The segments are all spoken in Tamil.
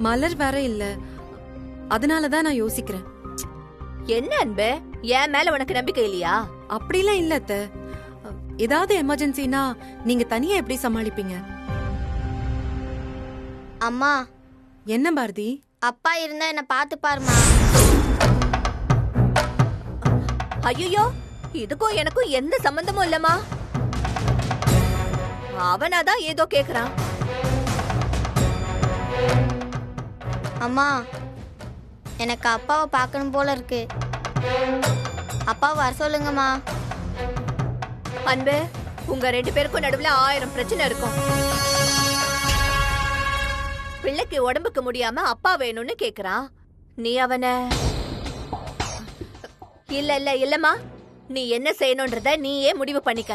மலர் வேற இல்ல, அதனாலதான் நான் யோசிக்கிறேன். என்ன அன்பு, என் மேல உனக்கு நம்பிக்கை இல்லையா? அப்படிலாம் இல்ல அத்தை. ஏதாவது எமர்ஜென்சினா நீங்க தனியா எப்படி சமாளிப்பீங்க? அம்மா. என்ன பாரதி? அப்பா இருந்தா என்ன பாத்து பாருமா. ஐயோ, இதுக்கும் எனக்கும் எந்த சம்பந்தமும் இல்லம்மா. அவனாதான் ஏதோ கேக்குறான். அம்மா, எனக்கு அப்பாவை பார்க்கணும் போல இருக்கு. அப்பா வர சொல்லுங்கம்மா. அன்பு, உங்க 2 பேருக்கும் நடுவுல 1000 பிரச்சனை இருக்கும். பிள்ளைக்கு உடம்புக்கு முடியாம அப்பா வேணும்னு கேக்குறான். நீ அவன இல்லம்மா, நீ என்ன செய்யணும்ன்றத நீயே முடிவு பண்ணிக்க.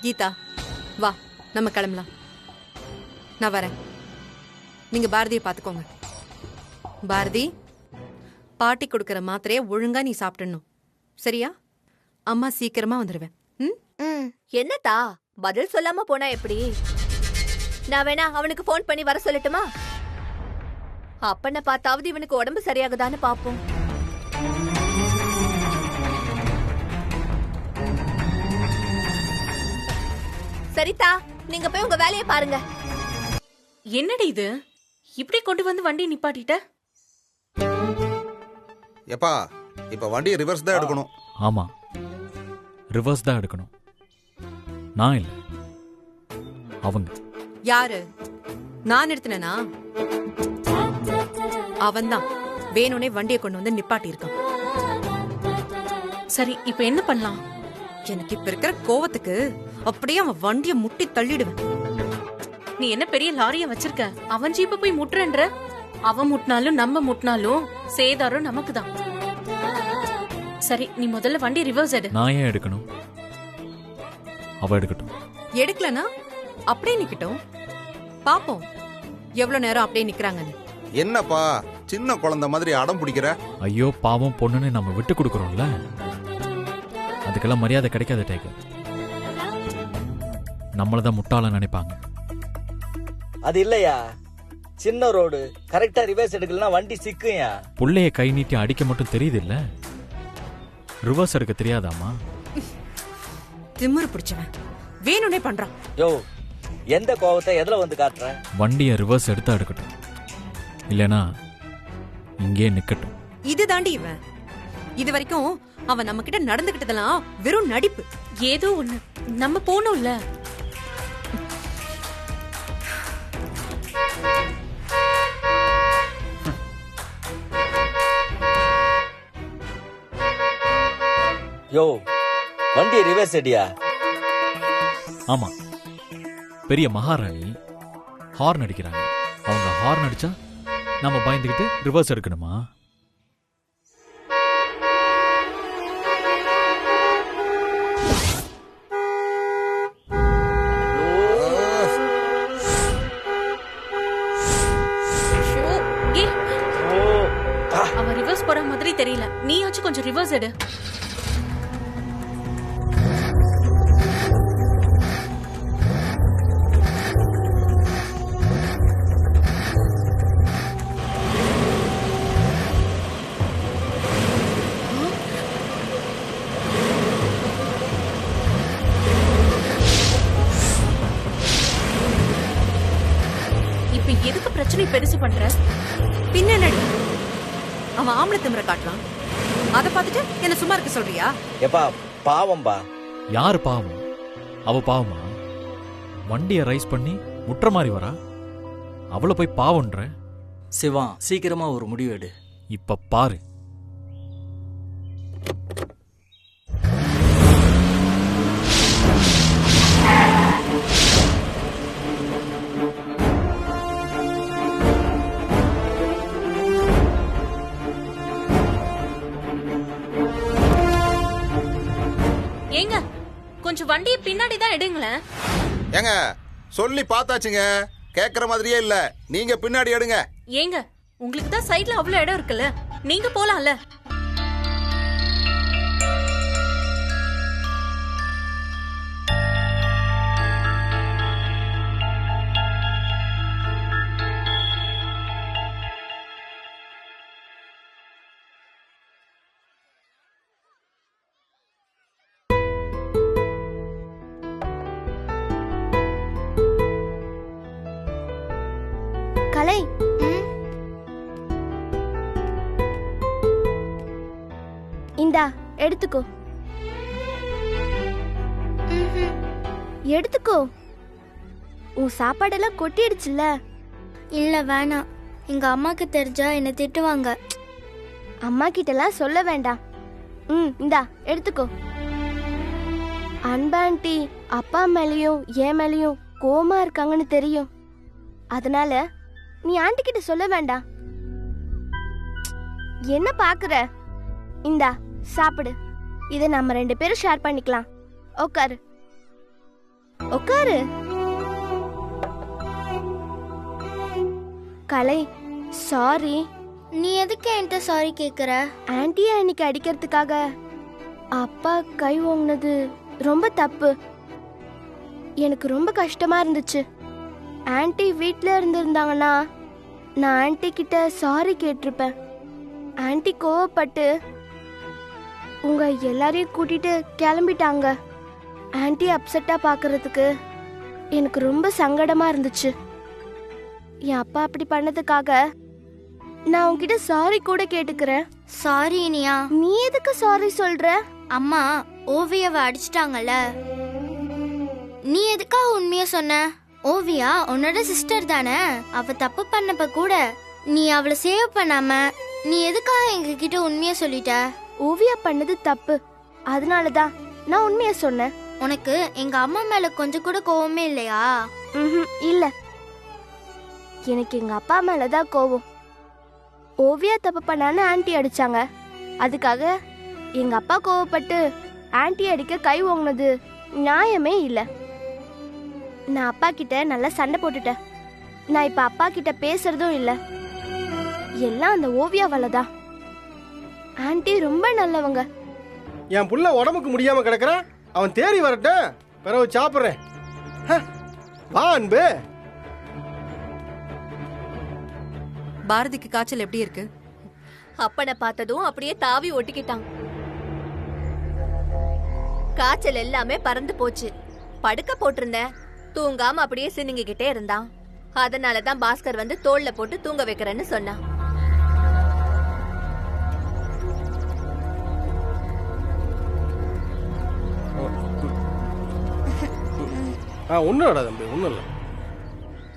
கீதா, வா நம்ம கிளம்பலாம். நான் வரேன், நீங்க பாரதியை பாத்துக்கோங்க. பாரதி, பாட்டி கொடுக்கற மாத்திரைய ஒழுங்கா நீ சாப்பிடணும், சரியா? அம்மா சீக்கிரமா வந்துடுவேன். என்னத்தா பதில் சொல்லாம போனா எப்படி? நான் வேணா அவனுக்கு போன் பண்ணி வர சொல்லட்டுமா? அப்பன பார்த்தாவது இவனுக்கு உடம்பு சரியாகுதான்னு பாப்போம். சரிதா, நீங்க போய் உங்க வேலையை பாருங்க. என்னடி இது, இப்படி கொண்டு வந்து வண்டி நிப்பாட்டிட்ட? எப்பா, இப்ப வண்டியை ரிவர்ஸ் தான் எடுக்கணும். ஆமா, ரிவர்ஸ் தான் எடுக்கணும். நான் இல்ல, அவங்க. யாரு? நான் நிறுத்தினா? அவன்தான் வேணும்னே வண்டியை கொண்டு வந்து நிப்பாட்டி இருக்கான். சரி, இப்ப என்ன பண்ணலாம்? எனக்கு இப்ப இருக்கிற கோவத்துக்கு அப்படியே அவன் வண்டியை முட்டி தள்ளிடுவேன். நீ என்ன பெரிய லாரிய வச்சிருக்க? அவன் ஜீப்ப போய் முட்டுறன்ற? அவன் முட்டினாலும் நம்ம முட்டினாலும் சேதாரம் நமக்கு தான். சரி, நீ முதல்ல வண்டி ரிவர்ஸ் எடு. நான் ஏன் எடுக்கணும்? அவ எடுக்கட்டும். எடுக்கலனா அப்படியே நிக்கட்டும், பாப்போம் எவ்வளவு நேரம் அப்படியே நிக்கிறாங்கன்னு. என்னப்பா சின்ன குழந்தை மாதிரி அடம் பிடிக்கிற? ஐயோ பாவம், பொண்ணுன்னு நம்ம விட்டு கொடுக்கறோம்ல, அதுக்கெல்லாம் மரியாதை கிடைக்காத டேக்கர். நம்மளதான் முட்டாள நினைப்பாங்க. அது இல்லையா, சின்ன ரோடு, கரெக்டா ரிவர்ஸ் எடுக்கலனா வண்டி சிக்குயா. புள்ளைய கை நீட்டி அடிக்க மட்டும் தெரியுது இல்ல, ரிவர்ஸ் எடுக்க தெரியாதாமா? திமிரு பிடிச்சவன் வேணும்னே பண்றான். யோ, எந்த கோவத்தை எதுல வந்து காட்டுற? வண்டிய ரிவர்ஸ் எடுத்தா எடுக்கட்டும், இல்லனா இங்கே நிக்கட்டும். இது தாண்டி இவன். இது வரைக்கும் அவன் நம்ம கிட்ட நடந்துகிட்டதெல்லாம் வெறும் நடிப்பு. ஏதோ ஒண்ணு, நம்ம போனோம்ல. யோ, வண்டி ரிவர்ஸ் எடியா. ஆமா, பெரிய மகாராணி ஹார்ன் அடிக்கிறாங்க. அவங்க ஹார்ன் அடிச்சா நம்ம பயந்துகிட்டு ரிவர்ஸ் எடுக்கணுமா? அவன் ரிவர்ஸ் போற மாதிரி தெரியல, நீயாச்சும் கொஞ்சம் ரிவர்ஸ் எடு. எதுக்கு பிரச்சனை பெருசு பண்ற? பின்னடி அவன் ஆம்பளை திமிர காட்டலாம், அத பார்த்துட்டு என்ன சும்மா இருக்க சொல்றியா? எப்பா பாவம்பா. யாரு பாவம்? அவ பாவமா? வண்டியை ரைஸ் பண்ணி முற்ற மாதிரி வரா, அவளை போய் பாவம்ன்ற? சிவா, சீக்கிரமா ஒரு முடிவு எடு. இப்ப பாரு. ஏங்க, கொஞ்சம் வண்டியை பின்னாடி தான் எடுங்களேன். ஏங்க, சொல்லி பார்த்தாச்சுங்க, கேக்குற மாதிரியே இல்ல. நீங்க பின்னாடி எடுங்க. ஏங்க, உங்களுக்கு தான் சைடுல அவ்வளவு இடம் இருக்குல்ல, நீங்க போலாம்ல. இந்தா எடுத்துக்கோ. எடுத்துக்கோ. உன் சாப்பாடெல்லாம் கொட்டிடுச்சுல்ல. இல்ல வேணாம், எங்க அம்மாக்கு தெரிஞ்சா என்ன திட்டுவாங்க. அம்மா கிட்டலாம் சொல்ல வேண்டாம். இந்தா எடுத்துக்கோ. அன்பாண்டி அப்பா மேலேயும் என் மேலேயும் கோமா இருக்காங்கன்னு தெரியும். அதனால நீ ஆண்டி கிட்ட சொல்ல வேண்டாம். என்ன பாக்குற? இந்தா சாப்பிடு. இதை நம்ம 2 பேரும் ஷேர் பண்ணிக்கலாம். உட்காரு உட்காரு. கலை, சாரி. நீ எதுக்கு என்கிட்ட சாரி கேக்குற? ஆன்ட்டியை அன்னைக்கு அடிக்கிறதுக்காக அப்பா கை ஓங்கினது ரொம்ப தப்பு. எனக்கு ரொம்ப கஷ்டமா இருந்துச்சு. ஆன்ட்டி வீட்டில் இருந்திருந்தாங்கன்னா நான் ஆன்ட்டி கிட்ட சாரி கேட்டிருப்பேன். ஆன்ட்டி கோவப்பட்டு உங்க எல்லாரையும் கூட்டிட்டு கிளம்பிட்டாங்க. ஆன்ட்டி அப்செட்டா பார்க்கறதுக்கு எனக்கு ரொம்ப சங்கடமா இருந்துச்சு. என் அப்பா அப்படி பண்ணதுக்காக நான் உன்கிட்ட சாரி கூட கேட்டுக்கிறேன். சாரி இனியா? நீ எதுக்கு சாரி சொல்ற? அம்மா ஓவியாவை அடிச்சிட்டாங்கல்ல, நீ எதுக்கா உண்மைய சொன்ன? ஓவியா உன்னோட சிஸ்டர் தானே. அவ தப்பு பண்ணப்ப கூட நீ அவளை சேவ் பண்ணாம நீ எதுக்காக எங்க கிட்ட உண்மைய சொல்லிட்ட? ஓவியா பண்ணது தப்பு, அதனாலதான் நான் உண்மைய சொன்னேன். உனக்கு எங்க அம்மா மேல கொஞ்சம் கூட கோவமே இல்லையா? இல்ல, எனக்கு எங்க அப்பா மேலதான் கோவம். ஓவியா தப்பு பண்ணான்னு ஆன்ட்டி அடிச்சாங்க. அதுக்காக எங்க அப்பா கோவப்பட்டு ஆன்ட்டி அடிக்க கை ஓங்கினது நியாயமே இல்லை. நான் அப்பா கிட்ட நல்லா சண்டை போட்டுட்டேன். நான் இப்ப அப்பா கிட்ட பேசுறதும் இல்லை. எல்லாம் அந்த ஓவியாவால தான். ஆன்ட்டி ரொம்ப நல்லவங்க. என் புள்ள உடம்புக்கு முடியாம கிடக்குறான், அவன் தேறி வரட்டும், பிறகு சாப்பிட்றேன். வா அன்பு. பாரதிக்கு காய்ச்சல் எப்படி இருக்கு? அப்பனை பார்த்ததும் அப்படியே தாவி ஒட்டிக்கிட்டான். காய்ச்சல் எல்லாமே பறந்து போச்சு. படுக்க போட்டிருந்தேன், தூங்காம அப்படியே சினுங்கிக்கிட்டே இருந்தான். அதனாலதான் பாஸ்கர் வந்து தோல்ல போட்டு தூங்க வைக்கிறேன்னு சொன்னான். ஒன்னும் இல்ல தம்பி, ஒன்னும் இல்ல.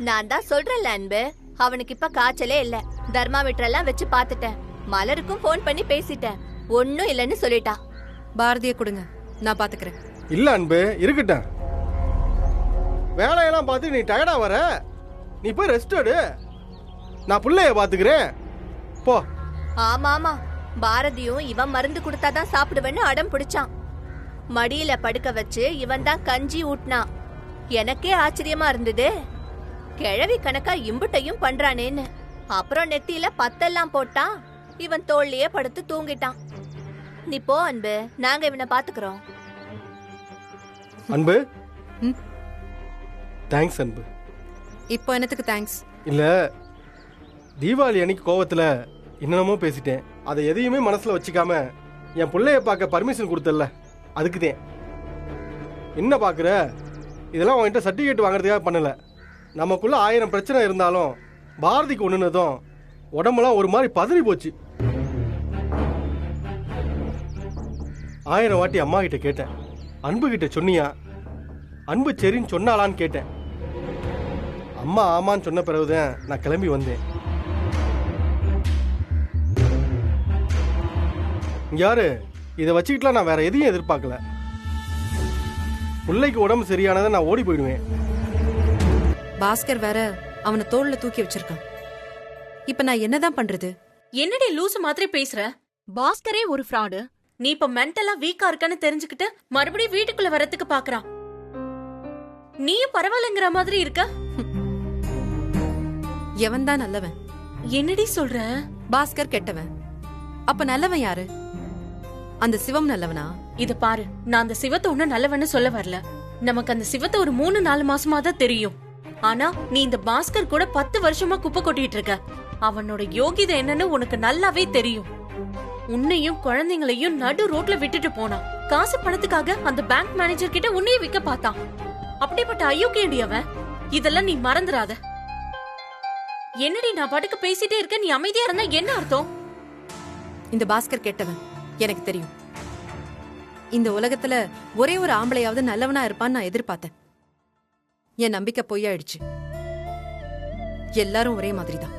நான் தான் சொல்றேன்ல அன்பு, அவனுக்கு இப்ப காய்ச்சலே இல்ல. தர்மாமீட்டர் எல்லாம் வச்சு பாத்துட்டேன். மலருக்கும் போன் பண்ணி பேசிட்டேன். ஒன்னும் இல்லன்னு சொல்லிட்டா. பாரதிய கொடுங்க, நான் பாத்துக்கிறேன். இல்ல அன்பு, இருக்கட்டும். வேலையெல்லாம் பார்த்து நீ டயர்டா வர, நீ போய் ரெஸ்ட் எடு. நான் பிள்ளைய பாத்துக்கிறேன், போ. ஆமா ஆமா, பாரதியும் இவன் மருந்து கொடுத்தாதான் சாப்பிடுவேன்னு அடம் பிடிச்சான். மடியில படுக்க வச்சு இவன் தான் கஞ்சி ஊட்டினான். எனக்கே ஆச்சரியமா இருந்தது, கிழவி கணக்கா இம்புட்டையும் பண்றானேன்னு. அப்புறம் நெத்தியில பத்தெல்லாம் போட்டான். இவன் தோல்லையே படுத்து தூங்கிட்டான். நீ போ அன்பு, நாங்க இவனை பாத்துக்கிறோம். அன்பு, தேங்க்ஸ் அன்பு. இப்போ என்னத்துக்கு தேங்க்ஸ்? இல்ல, தீபாவளி அன்னைக்கு கோவத்துல என்னென்னமோ பேசிட்டேன். அதை எதையுமே மனசுல வச்சுக்காம என் பிள்ளைய பார்க்க பர்மிஷன் கொடுத்தல, அதுக்குதேன். என்ன பாக்குற? இதெல்லாம் உன்கிட்ட சர்டிஃபிகேட் வாங்குறதுக்காக பண்ணல. நமக்குள்ள 1000 பிரச்சனை இருந்தாலும் பாரதிக்கு ஒண்ணுனதும் உடம்பெல்லாம் ஒரு மாதிரி பதறி போச்சு. 1000 வாட்டி அம்மா கிட்ட கேட்டேன், அன்பு கிட்ட சொன்னியா? அன்பு சரின்னு சொன்னாலான்னு கேட்டேன். அம்மா ஆமான்னு சொன்ன பிறகுதான் நான் கிளம்பி வந்தேன். யாரு இதை வச்சுக்கிட்டுலாம் நான் வேற எதையும் எதிர்பார்க்கல. பிள்ளைக்கு உடம்பு சரியானதை நான் ஓடி போயிடுவேன். பாஸ்கர் வேற அவனை தோல்ல தூக்கி வச்சிருக்கான். இப்ப நான் என்னதான் பண்றது? என்னடி லூசு மாதிரி பேசுற? பாஸ்கரே ஒரு ஃப்ராடு. நீ இப்ப மென்டலா வீக்கா இருக்கன்னு தெரிஞ்சுக்கிட்டு மறுபடியும் வீட்டுக்குள்ள வரத்துக்கு பாக்குறான். நீயும் பரவாயில்லங்கிற மாதிரி இருக்க. எவன் தான் நல்லவன்? என்னடி சொல்ற? பாஸ்கர் கெட்டவன். அப்ப நல்லவன் யாரு? அந்த சிவம் நல்லவனா? இத பாரு, நான் அந்த சிவத்தை ஒண்ணு நல்லவன்னு சொல்ல வரல. நமக்கு அந்த சிவத்தை ஒரு 3-4 மாசமா தான் தெரியும். ஆனா நீ இந்த பாஸ்கர் கூட 10 வருஷமா குப்பை கொட்டிட்டு இருக்க. அவனோட யோகிதை என்னன்னு உனக்கு நல்லாவே தெரியும். உன்னையும் குழந்தைங்களையும் நடு ரோட்ல விட்டுட்டு போனான். காசு பணத்துக்காக அந்த பேங்க் மேனேஜர் கிட்ட உன்னையும் விற்க பார்த்தான். அப்படிப்பட்ட அயோக்கியடி அவன். இதெல்லாம் நீ மறந்துடாத. என்னடி நான் பாட்டுக்கு பேசிட்டே இருக்க, நீ அமைதியா இருந்தா என்ன அர்த்தம்? இந்த பாஸ்கர் கெட்டவன். எனக்கு தெரியும். இந்த உலகத்துல ஒரே ஒரு ஆம்பளையாவது நல்லவனா இருப்பான்னு நான் எதிர்பார்த்தேன். என் நம்பிக்கை பொய்யாயிடுச்சு. எல்லாரும் ஒரே மாதிரிதான்.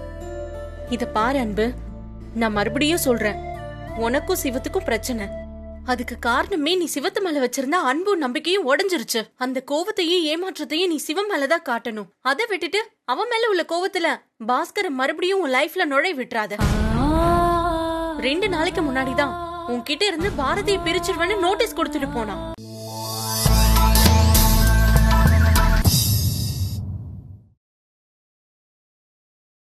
இத பாரு அன்பு, நான் மறுபடியும் சொல்றேன், உனக்கும் சிவத்துக்கும் பிரச்சனை. அதுக்கு காரணமே நீ சிவத்து மேல வச்சிருந்த அன்பும் நம்பிக்கையும் உடைஞ்சிருச்சு. அந்த கோவத்தையும் ஏமாற்றத்தையும் நீ சிவம் மேலதான் காட்டணும். அதை விட்டுட்டு அவன் மேல உள்ள கோவத்துல பாஸ்கரை மறுபடியும் உன் லைஃப்ல நுழைய விட்டுறாத. 2 நாளைக்கு முன்னாடிதான் உன்கிட்ட இருந்து பாரதியை பிரிச்சிருவேன்னு நோட்டீஸ் கொடுத்துட்டு போனான்.